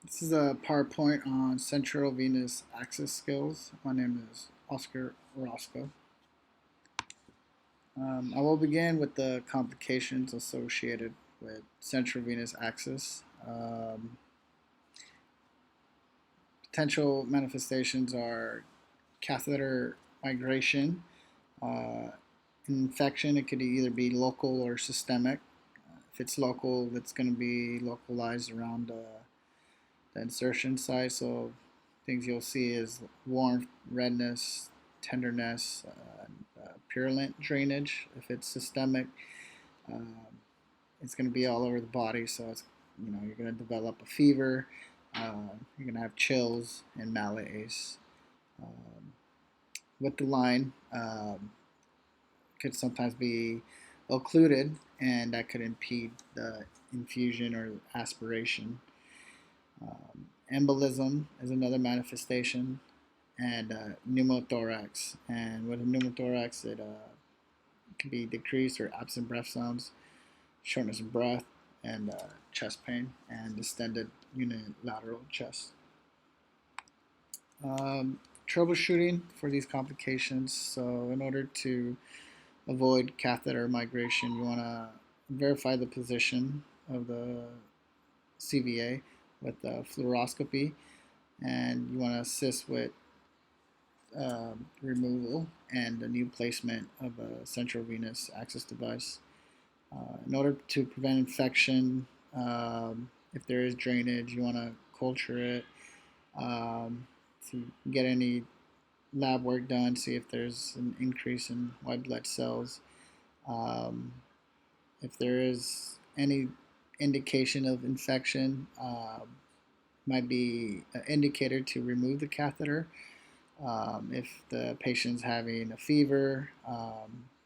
This is a PowerPoint on central venous access skills. My name is Oscar Orozco. I will begin with the complications associated with central venous access. Potential manifestations are catheter migration, uh, infection. It could either be local or systemic. If it's local, it's going to be localized around the insertion site. So things you'll see is warmth, redness, tenderness, purulent drainage. If it's systemic, um, it's going to be all over the body. So it's you're going to develop a fever. You're going to have chills and malaise. Um, with the line, could sometimes be occluded, and that could impede the infusion or aspiration. Embolism is another manifestation, and pneumothorax. And with a pneumothorax, it can be decreased or absent breath sounds, shortness of breath, and chest pain, and distended unilateral chest. Troubleshooting for these complications. So, in order to avoid catheter migration, you want to verify the position of the CVA with the fluoroscopy, and you want to assist with removal and the new placement of a central venous access device. In order to prevent infection, if there is drainage, you want to culture it to get any lab work done, see if there's an increase in white blood cells. Um, if there is any indication of infection, might be an indicator to remove the catheter. If the patient's having a fever,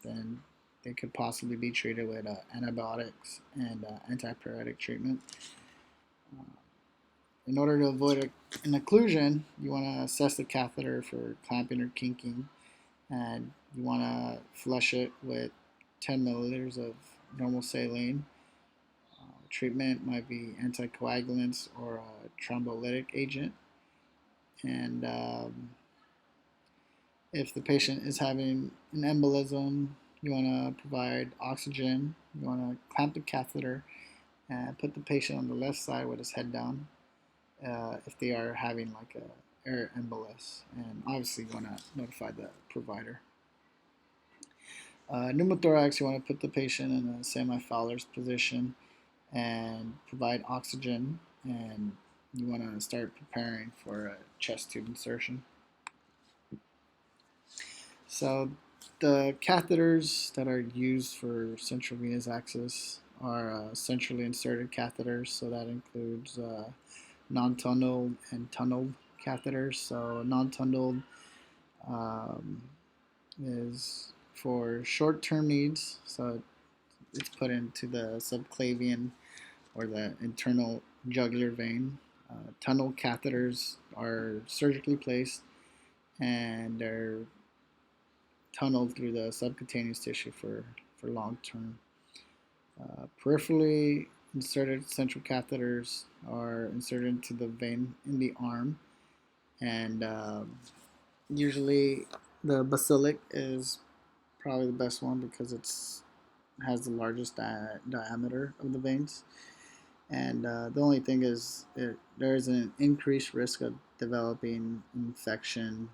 then they could possibly be treated with antibiotics and antipyretic treatment. Uh, in order to avoid an occlusion, you want to assess the catheter for clamping or kinking, and you want to flush it with 10 milliliters of normal saline. Treatment might be anticoagulants or a thrombolytic agent. And if the patient is having an embolism, you want to provide oxygen. You want to clamp the catheter and put the patient on the left side with his head down if they are having like a air embolus. And obviously, you want to notify the provider. Pneumothorax, you want to put the patient in a semi-Fowler's position and provide oxygen, and you want to start preparing for a chest tube insertion. So the catheters that are used for central venous access are centrally inserted catheters, so that includes non-tunneled and tunneled catheters. So non-tunneled um, is for short-term needs, so it's put into the subclavian or the internal jugular vein. Tunnel catheters are surgically placed, and they're tunneled through the subcutaneous tissue for long term. Peripherally inserted central catheters are inserted into the vein in the arm, and usually the basilic is probably the best one because it's has the largest diameter of the veins. And the only thing is, there is an increased risk of developing infection,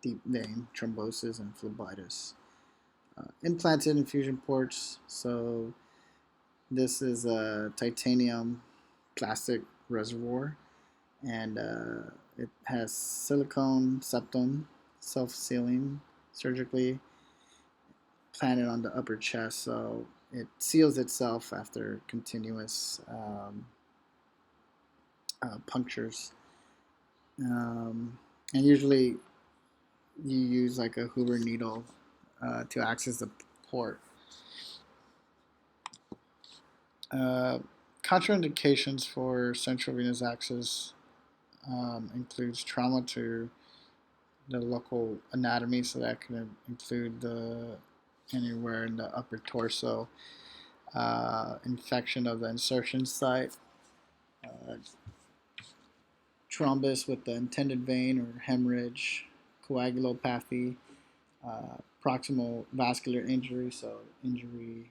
deep vein thrombosis, and phlebitis. Implanted infusion ports. So this is a titanium plastic reservoir, and it has silicone septum, self-sealing, surgically planted on the upper chest. So it seals itself after continuous punctures. And usually you use like a Hoover needle to access the port. Uh, Contraindications for central venous access includes trauma to the local anatomy, so that can include anywhere in the upper torso, infection of the insertion site, uh, thrombus with the intended vein or hemorrhage, coagulopathy, proximal vascular injury, so injury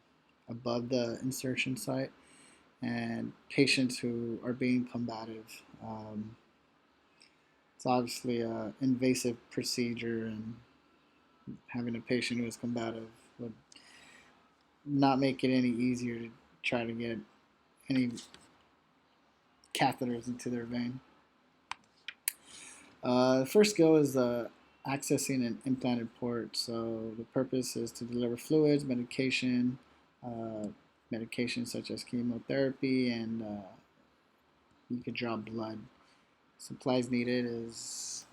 above the insertion site, and patients who are being combative. It's obviously an invasive procedure, and having a patient who is combative would not make it any easier to try to get any catheters into their vein. The first skill is accessing an implanted port. So the purpose is to deliver fluids, medication, medications such as chemotherapy, and you could draw blood. Supplies needed is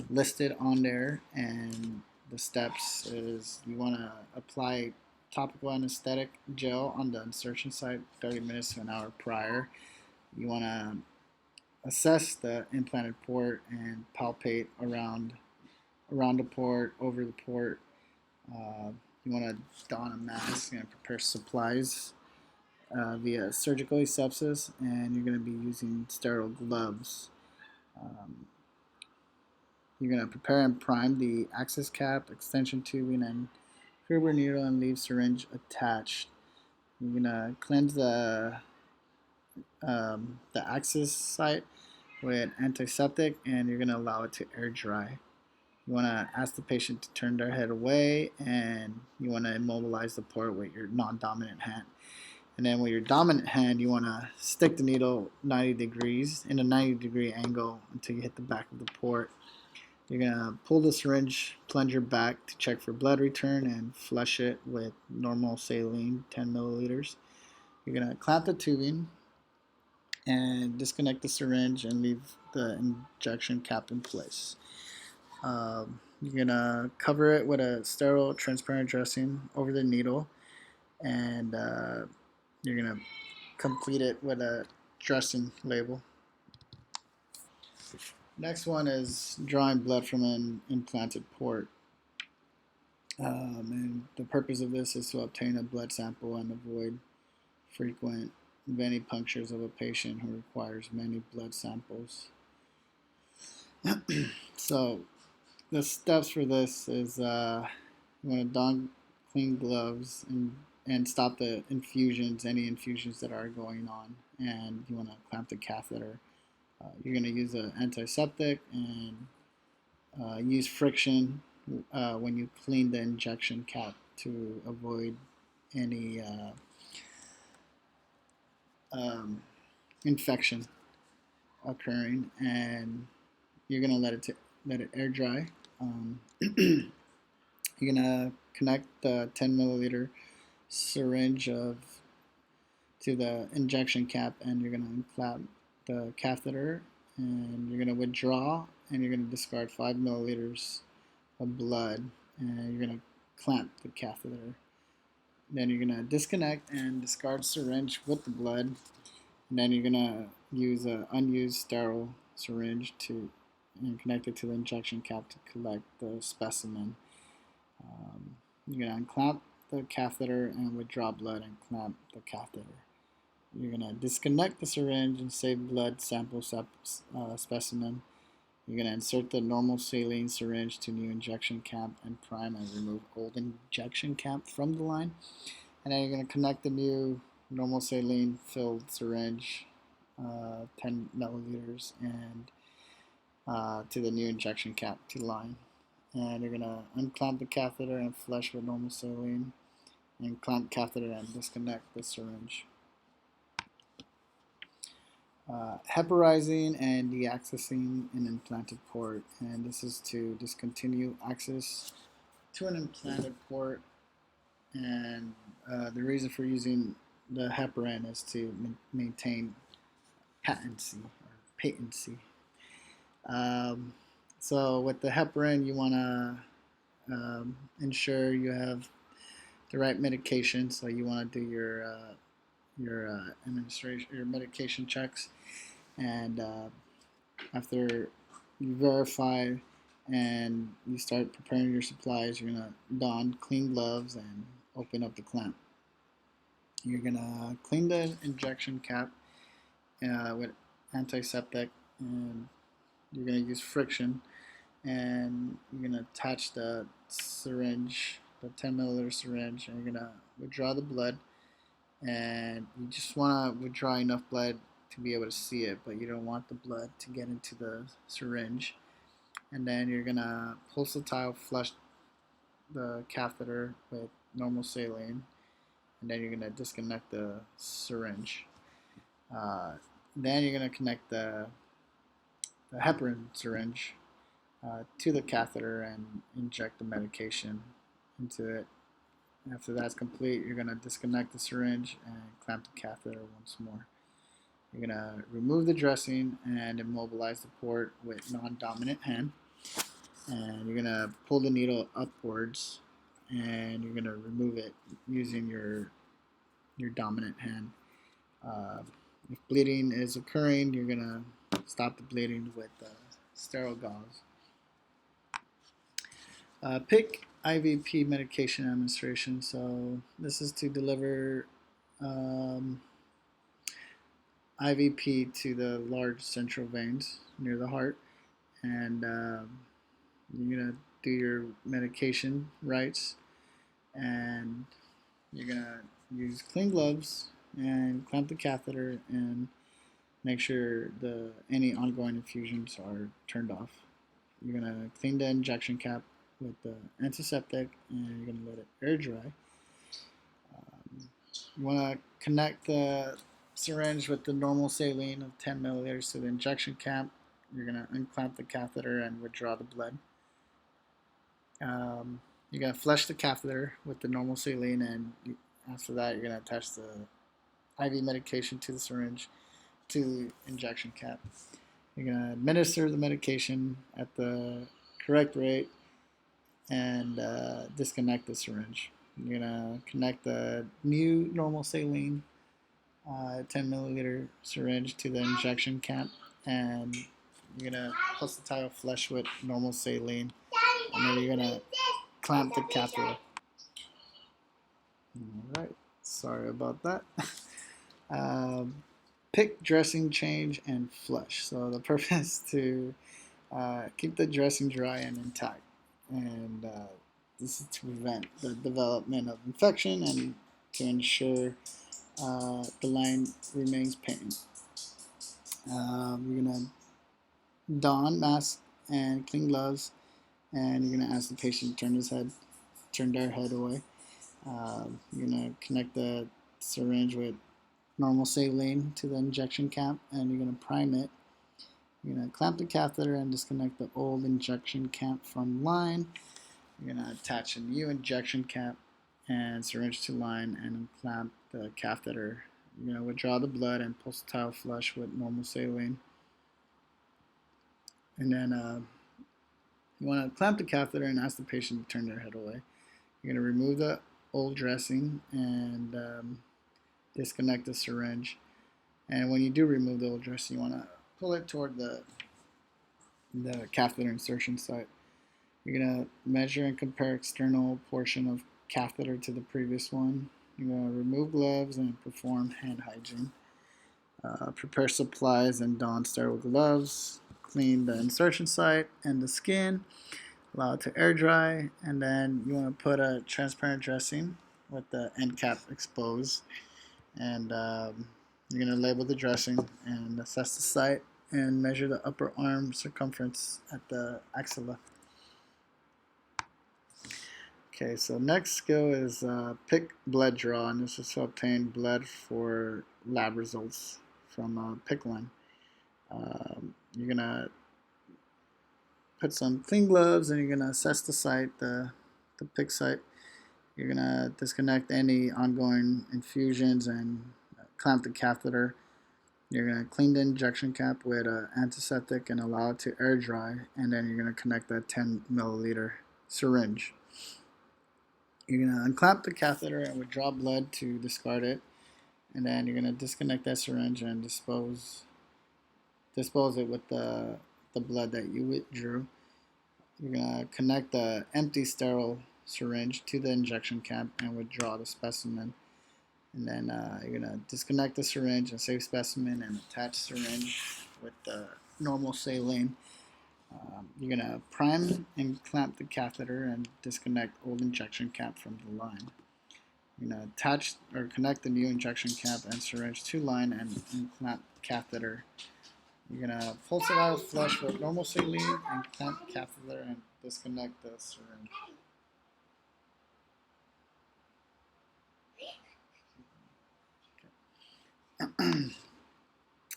listed on there, and the steps is you want to apply topical anesthetic gel on the insertion site 30 minutes to an hour prior. You want to assess the implanted port and palpate around the port, over the port. You want to don a mask and prepare supplies via surgical asepsis, and you're going to be using sterile gloves. You're going to prepare and prime the access cap, extension tubing, and Huber needle and leave syringe attached. You're going to cleanse the access site with antiseptic, and you're going to allow it to air dry. You want to ask the patient to turn their head away, and you want to immobilize the port with your non-dominant hand. And then with your dominant hand, you want to stick the needle 90 degrees in a 90-degree angle until you hit the back of the port. You're going to pull the syringe plunger back to check for blood return and flush it with normal saline, 10 milliliters. You're going to clamp the tubing and disconnect the syringe and leave the injection cap in place. You're going to cover it with a sterile transparent dressing over the needle, and you're going to complete it with a dressing label. Next one is drawing blood from an implanted port. And the purpose of this is to obtain a blood sample and avoid frequent venipunctures of a patient who requires many blood samples. So the steps for this is you want to don clean gloves and stop the infusions, any infusions that are going on, and you want to clamp the catheter. You're going to use an antiseptic and use friction when you clean the injection cap to avoid any infection occurring, and you're going to let it air dry. You're going to connect the 10 milliliter syringe to the injection cap, and you're going to unclamp the catheter, and you're going to withdraw, and you're going to discard 5 milliliters of blood, and you're going to clamp the catheter. Then you're going to disconnect and discard syringe with the blood, and then you're going to use an unused sterile syringe and connect it to the injection cap to collect the specimen. You're going to unclamp the catheter and withdraw blood and clamp the catheter. You're going to disconnect the syringe and save blood sample specimen. You're going to insert the normal saline syringe to new injection cap and prime and remove old injection cap from the line. And then you're going to connect the new normal saline filled syringe, 10 milliliters, and to the new injection cap to line. And you're going to unclamp the catheter and flush with normal saline, and clamp catheter and disconnect the syringe. Heparizing and deaccessing an implanted port, and this is to discontinue access to an implanted port, and the reason for using the heparin is to maintain patency. So with the heparin, you want to ensure you have the right medication. So you want to do your administration, your medication checks, and after you verify and you start preparing your supplies, you're gonna don clean gloves and open up the clamp. You're gonna clean the injection cap with antiseptic and you're going to use friction, and you're going to attach the syringe, the 10 milliliter syringe, and you're going to withdraw the blood. And you just want to withdraw enough blood to be able to see it, but you don't want the blood to get into the syringe. And then you're going to pulsatile flush the catheter with normal saline, and then you're going to disconnect the syringe. Then you're going to connect the heparin syringe to the catheter and inject the medication into it. After that's complete, you're going to disconnect the syringe and clamp the catheter once more. You're going to remove the dressing and immobilize the port with non-dominant hand. And you're going to pull the needle upwards, and you're going to remove it using your dominant hand. If bleeding is occurring, you're going to stop the bleeding with sterile gauze. PIC IVP medication administration. So this is to deliver IVP to the large central veins near the heart, and you're gonna do your medication rights, and you're gonna use clean gloves and clamp the catheter and make sure any ongoing infusions are turned off. You're gonna clean the injection cap with the antiseptic, and you're going to let it air dry. You want to connect the syringe with the normal saline of 10 milliliters to the injection cap. You're going to unclamp the catheter and withdraw the blood. You're going to flush the catheter with the normal saline, and after that you're going to attach the IV medication to the syringe to the injection cap. You're going to administer the medication at the correct rate and disconnect the syringe. You're going to connect the new normal saline 10 milliliter syringe to the injection cap, and you're going to pulsatile flush with normal saline, and then you're going to clamp the catheter. Alright, sorry about that. PIC dressing change and flush. So the purpose is to keep the dressing dry and intact, and this is to prevent the development of infection and to ensure the line remains patent. You're going to don mask and clean gloves, and you're going to ask the patient to turn their head away. You're going to connect the syringe with normal saline to the injection cap, and you're going to prime it. You're going to clamp the catheter and disconnect the old injection cap from line. You're going to attach a new injection cap and syringe to line and unclamp the catheter. You're going to withdraw the blood and pulsatile flush with normal saline. And then you want to clamp the catheter and ask the patient to turn their head away. You're going to remove the old dressing and disconnect the syringe. And when you do remove the old dressing, you want to pull it toward the catheter insertion site. You're going to measure and compare external portion of catheter to the previous one. You're going to remove gloves and perform hand hygiene. Prepare supplies and don sterile gloves. Clean the insertion site and the skin. Allow it to air dry. And then you want to put a transparent dressing with the end cap exposed. And you're going to label the dressing and assess the site and measure the upper arm circumference at the axilla. Okay, so next skill is PIC blood draw, and this is to obtain blood for lab results from a PIC line. You're going to put some clean gloves, and you're going to assess the site, the PIC site. You're going to disconnect any ongoing infusions and clamp the catheter. You're going to clean the injection cap with an antiseptic and allow it to air dry, and then you're going to connect that 10 milliliter syringe. You're going to unclamp the catheter and withdraw blood to discard it, and then you're going to disconnect that syringe and dispose it with the blood that you withdrew. You're going to connect the empty sterile syringe to the injection cap and withdraw the specimen. And then you're going to disconnect the syringe and save specimen and attach syringe with the normal saline. You're going to prime and clamp the catheter and disconnect old injection cap from the line. You're going to attach or connect the new injection cap and syringe to line and clamp catheter. You're going to pulse it out flush with normal saline and clamp catheter and disconnect the syringe.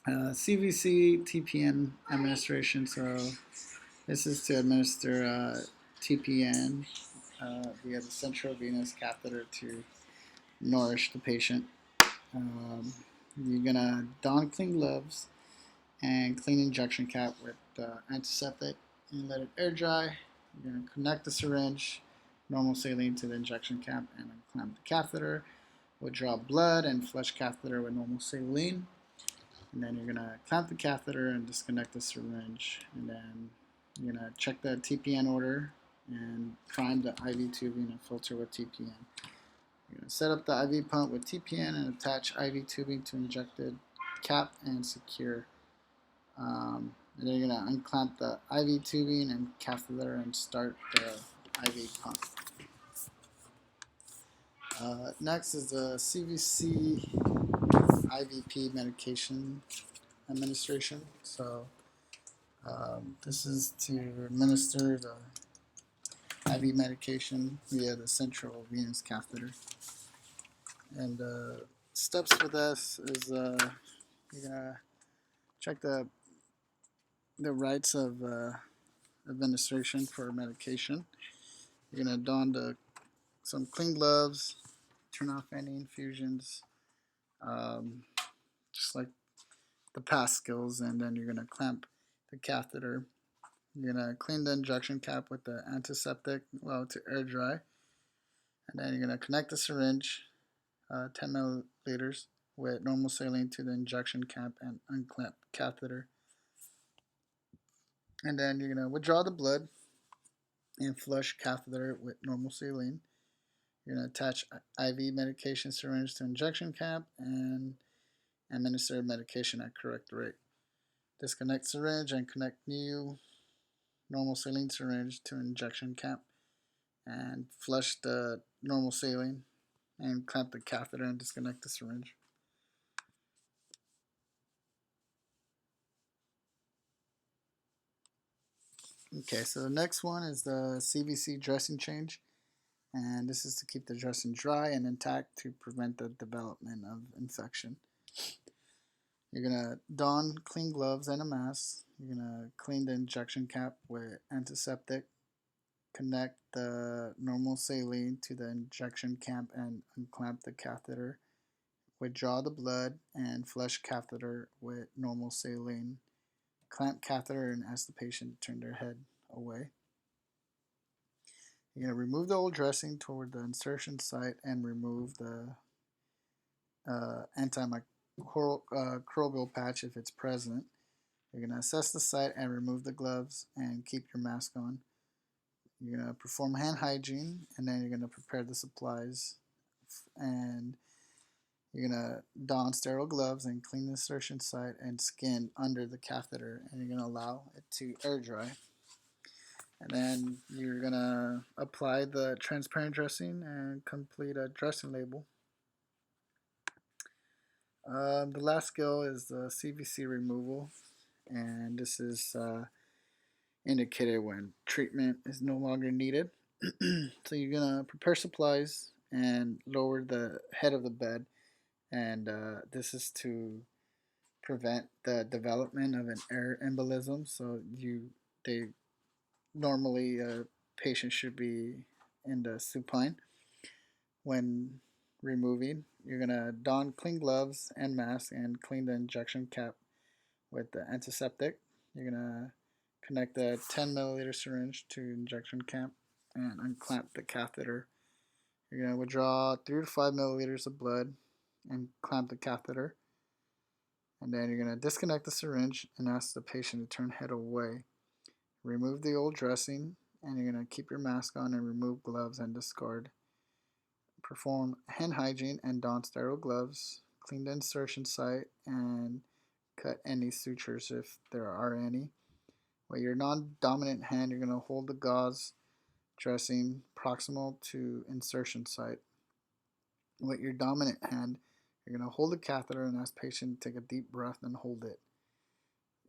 CVC TPN administration. So this is to administer TPN via the central venous catheter to nourish the patient. You're gonna don clean gloves and clean injection cap with antiseptic and let it air dry. You're gonna connect the syringe, normal saline to the injection cap and unclamp the catheter. Withdraw blood and flush catheter with normal saline. And then you're gonna clamp the catheter and disconnect the syringe. And then you're gonna check the TPN order and prime the IV tubing and filter with TPN. You're gonna set up the IV pump with TPN and attach IV tubing to injected cap and secure. And then you're gonna unclamp the IV tubing and catheter and start the IV pump. Next is the CVC IVP medication administration. So this is to administer the IV medication via the central venous catheter. And steps for this is you're gonna check the rights of administration for medication. You're gonna don some clean gloves, turn off any infusions, just like the past skills, and then you're gonna clamp the catheter. You're gonna clean the injection cap with the antiseptic, well, to air dry, and then you're gonna connect the syringe, 10 milliliters, with normal saline to the injection cap and unclamp catheter. And then you're gonna withdraw the blood and flush catheter with normal saline. You're gonna attach IV medication syringe to injection cap and administer medication at correct rate. Disconnect syringe and connect new normal saline syringe to injection cap and flush the normal saline and clamp the catheter and disconnect the syringe. Okay, so the next one is the CVC dressing change, and this is to keep the dressing dry and intact to prevent the development of infection. You're gonna don clean gloves and a mask. You're gonna clean the injection cap with antiseptic, connect the normal saline to the injection cap and unclamp the catheter. Withdraw the blood and flush catheter with normal saline. Clamp catheter and ask the patient to turn their head away. You're going to remove the old dressing toward the insertion site and remove the antimicrobial patch if it's present. You're going to assess the site and remove the gloves and keep your mask on. You're going to perform hand hygiene, and then you're going to prepare the supplies, and you're going to don sterile gloves and clean the insertion site and skin under the catheter, and you're going to allow it to air dry. And then you're going to apply the transparent dressing and complete a dressing label. The last skill is the CVC removal, and this is indicated when treatment is no longer needed. So you're going to prepare supplies and lower the head of the bed, and this is to prevent the development of an air embolism. So they normally patients should be in the supine. When removing, you're gonna don clean gloves and mask and clean the injection cap with the antiseptic. You're gonna connect the 10 milliliter syringe to injection cap and unclamp the catheter. You're gonna withdraw 3 to 5 milliliters of blood and clamp the catheter. And then you're gonna disconnect the syringe and ask the patient to turn head away. Remove the old dressing, and you're going to keep your mask on and remove gloves and discard. Perform hand hygiene and don sterile gloves. Clean the insertion site and cut any sutures if there are any. With your non-dominant hand, you're going to hold the gauze dressing proximal to insertion site. With your dominant hand, you're going to hold the catheter and ask patient to take a deep breath and hold it.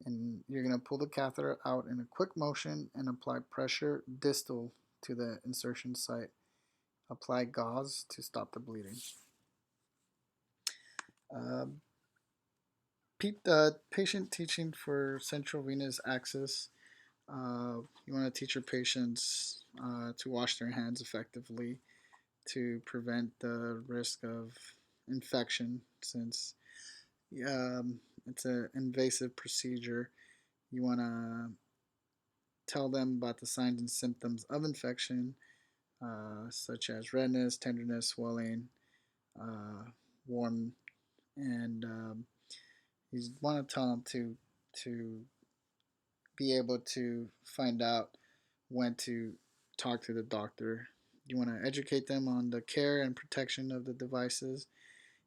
And you're going to pull the catheter out in a quick motion and apply pressure distal to the insertion site. Apply gauze to stop the bleeding. Uh, patient teaching for central venous access. You want to teach your patients to wash their hands effectively to prevent the risk of infection, since it's an invasive procedure. You want to tell them about the signs and symptoms of infection, such as redness, tenderness, swelling, warm, and you want to tell them to be able to find out when to talk to the doctor. You want to educate them on the care and protection of the devices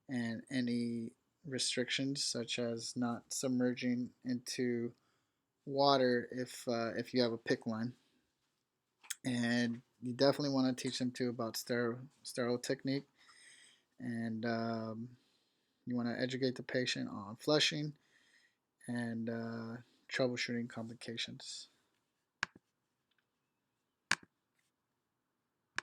and any restrictions, such as not submerging into water if you have a PICC line. And you definitely want to teach them too about sterile technique, and you want to educate the patient on flushing and troubleshooting complications.